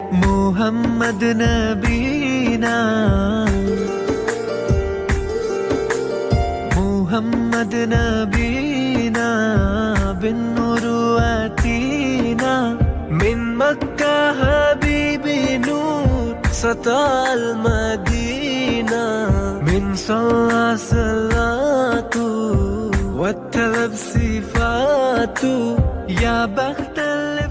محمد نبينا، محمد نبينا بالنور واتينا، من مكة حبيبي نور سطع المدينة، من صلى صلاته واتلب صفاته، يا بخت اللي